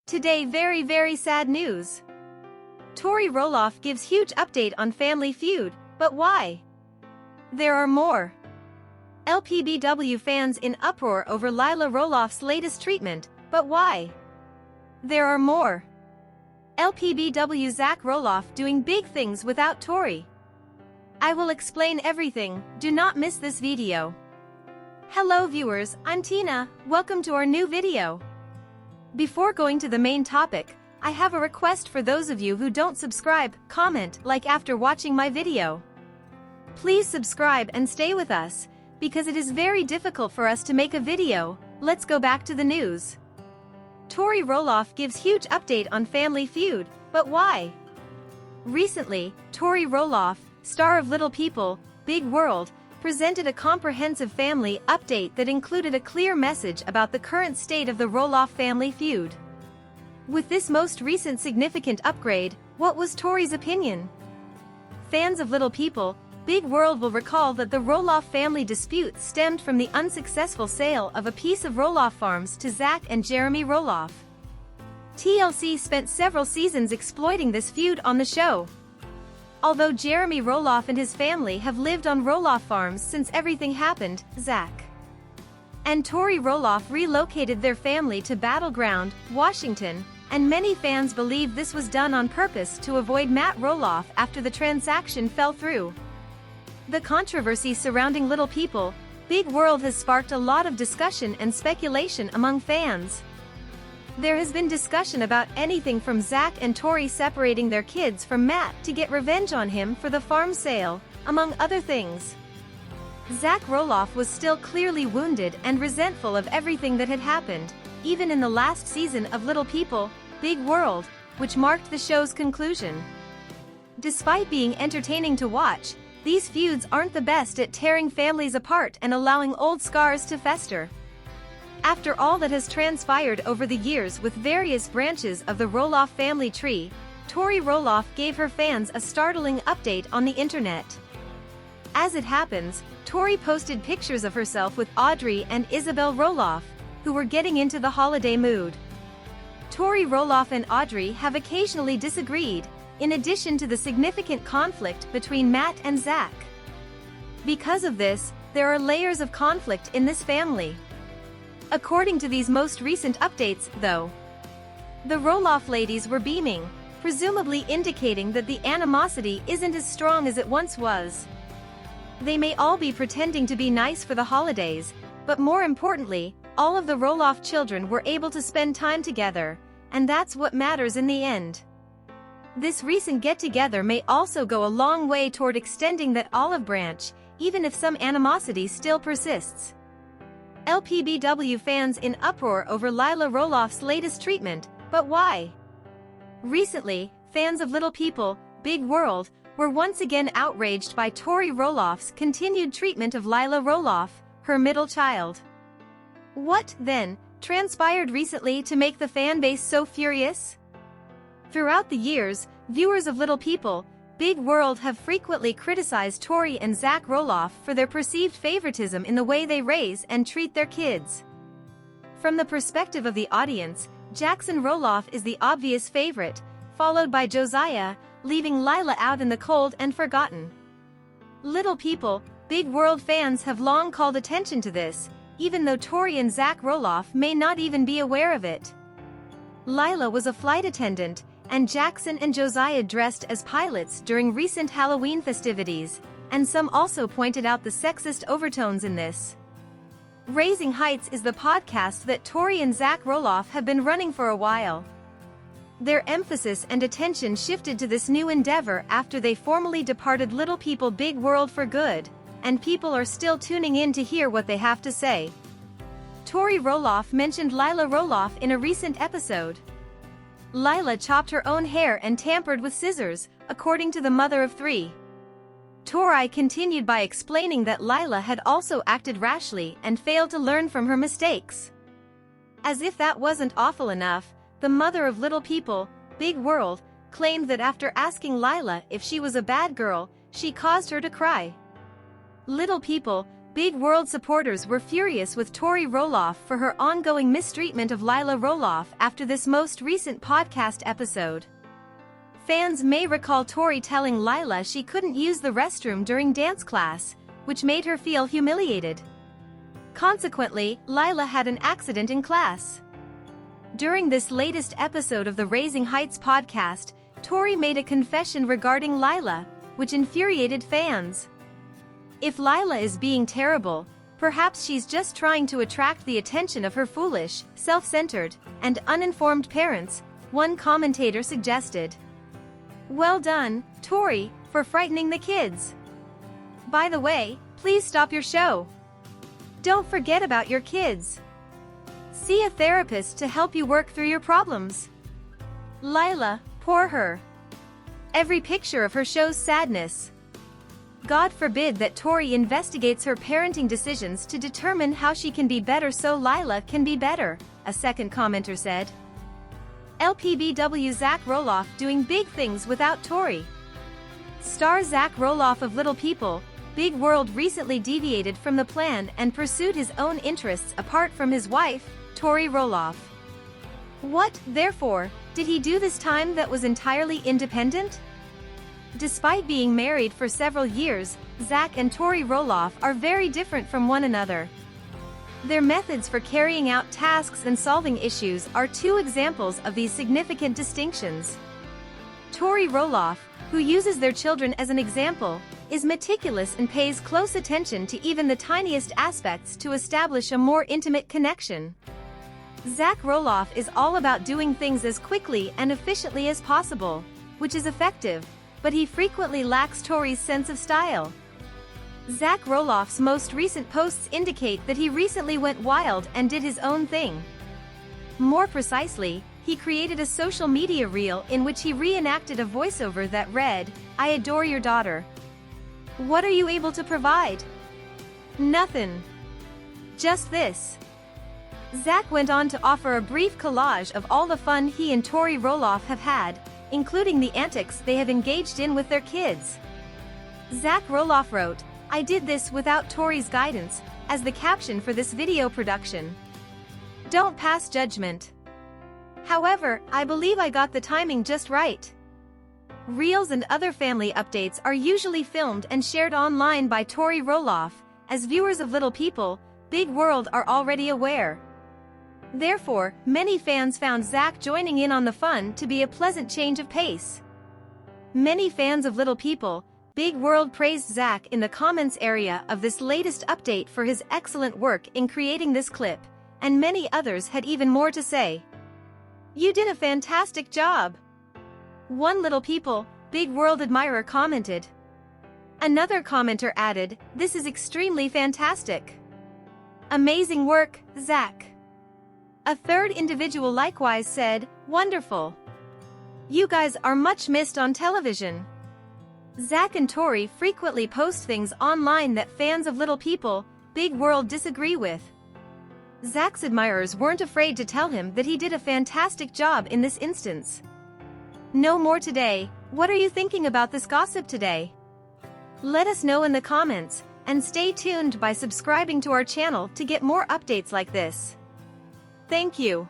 Today very sad news. Tori Roloff gives huge update on Family Feud, but why? There are more. LPBW fans in uproar over Lilah Roloff's latest treatment, but why? There are more. LPBW Zach Roloff doing big things without Tori. I will explain everything, do not miss this video. Hello viewers, I'm Tina, welcome to our new video. Before going to the main topic, I have a request for those of you who don't subscribe, comment, like after watching my video. Please subscribe and stay with us, because it is very difficult for us to make a video. Let's go back to the news. Tori Roloff gives huge update on Family Feud, but why? Recently, Tori Roloff, star of Little People, Big World, presented a comprehensive family update that included a clear message about the current state of the Roloff family feud. With this most recent significant upgrade, what was Tori's opinion? Fans of Little People, Big World will recall that the Roloff family dispute stemmed from the unsuccessful sale of a piece of Roloff farms to Zach and Jeremy Roloff. TLC spent several seasons exploiting this feud on the show. Although Jeremy Roloff and his family have lived on Roloff farms since everything happened, Zach and Tori Roloff relocated their family to Battleground, Washington, and many fans believe this was done on purpose to avoid Matt Roloff after the transaction fell through. The controversy surrounding Little People, Big World has sparked a lot of discussion and speculation among fans. There has been discussion about anything from Zach and Tori separating their kids from Matt to get revenge on him for the farm sale, among other things. Zach Roloff was still clearly wounded and resentful of everything that had happened, even in the last season of Little People, Big World, which marked the show's conclusion. Despite being entertaining to watch, these feuds aren't the best at tearing families apart and allowing old scars to fester. After all that has transpired over the years with various branches of the Roloff family tree, Tori Roloff gave her fans a startling update on the internet. As it happens, Tori posted pictures of herself with Audrey and Isabel Roloff, who were getting into the holiday mood. Tori Roloff and Audrey have occasionally disagreed, in addition to the significant conflict between Matt and Zach. Because of this, there are layers of conflict in this family. According to these most recent updates, though, the Roloff ladies were beaming, presumably indicating that the animosity isn't as strong as it once was. They may all be pretending to be nice for the holidays, but more importantly, all of the Roloff children were able to spend time together, and that's what matters in the end. This recent get-together may also go a long way toward extending that olive branch, even if some animosity still persists. LPBW fans in uproar over Lilah Roloff's latest treatment, but why? Recently, fans of Little People, Big World, were once again outraged by Tori Roloff's continued treatment of Lilah Roloff, her middle child. What, then, transpired recently to make the fan base so furious? Throughout the years, viewers of Little People, Big World have frequently criticized Tori and Zach Roloff for their perceived favoritism in the way they raise and treat their kids. From the perspective of the audience, Jackson Roloff is the obvious favorite, followed by Josiah, leaving Lilah out in the cold and forgotten. Little People, Big World fans have long called attention to this, even though Tori and Zach Roloff may not even be aware of it. Lilah was a flight attendant, and Jackson and Josiah dressed as pilots during recent Halloween festivities, and some also pointed out the sexist overtones in this. Raising Heights is the podcast that Tori and Zach Roloff have been running for a while. Their emphasis and attention shifted to this new endeavor after they formally departed Little People Big World for good, and people are still tuning in to hear what they have to say. Tori Roloff mentioned Lilah Roloff in a recent episode. Lilah chopped her own hair and tampered with scissors, according to the mother of three. Tori continued by explaining that Lilah had also acted rashly and failed to learn from her mistakes. As if that wasn't awful enough, the mother of Little People, Big World, claimed that after asking Lilah if she was a bad girl, she caused her to cry. Little People, Big World supporters were furious with Tori Roloff for her ongoing mistreatment of Lilah Roloff after this most recent podcast episode. Fans may recall Tori telling Lilah she couldn't use the restroom during dance class, which made her feel humiliated. Consequently, Lilah had an accident in class. During this latest episode of the Raising Heights podcast, Tori made a confession regarding Lilah, which infuriated fans. If Lilah is being terrible, perhaps she's just trying to attract the attention of her foolish, self-centered, and uninformed parents, one commentator suggested. Well done, Tori, for frightening the kids. By the way, please stop your show. Don't forget about your kids. See a therapist to help you work through your problems. Lilah, poor her. Every picture of her shows sadness. God forbid that Tori investigates her parenting decisions to determine how she can be better so Lilah can be better, a second commenter said. LPBW Zach Roloff doing big things without Tori. Star Zach Roloff of Little People, Big World recently deviated from the plan and pursued his own interests apart from his wife, Tori Roloff. What, therefore, did he do this time that was entirely independent? Despite being married for several years, Zach and Tori Roloff are very different from one another. Their methods for carrying out tasks and solving issues are two examples of these significant distinctions. Tori Roloff, who uses their children as an example, is meticulous and pays close attention to even the tiniest aspects to establish a more intimate connection. Zach Roloff is all about doing things as quickly and efficiently as possible, which is effective, but he frequently lacks Tori's sense of style. Zach Roloff's most recent posts indicate that he recently went wild and did his own thing. More precisely, he created a social media reel in which he reenacted a voiceover that read, "I adore your daughter. What are you able to provide? Nothing. Just this." Zach went on to offer a brief collage of all the fun he and Tori Roloff have had, including the antics they have engaged in with their kids. Zach Roloff wrote, "I did this without Tori's guidance," as the caption for this video production. Don't pass judgment. However, I believe I got the timing just right. Reels and other family updates are usually filmed and shared online by Tori Roloff, as viewers of Little People, Big World are already aware. Therefore, many fans found Zach joining in on the fun to be a pleasant change of pace. Many fans of Little People, Big World praised Zach in the comments area of this latest update for his excellent work in creating this clip, and many others had even more to say. "You did a fantastic job." One Little People, Big World admirer commented. Another commenter added, "This is extremely fantastic. Amazing work, Zach." A third individual likewise said, "Wonderful. You guys are much missed on television." Zach and Tori frequently post things online that fans of Little People, Big World disagree with. Zach's admirers weren't afraid to tell him that he did a fantastic job in this instance. Know more today. What are you thinking about this gossip today? Let us know in the comments, and stay tuned by subscribing to our channel to get more updates like this. Thank you.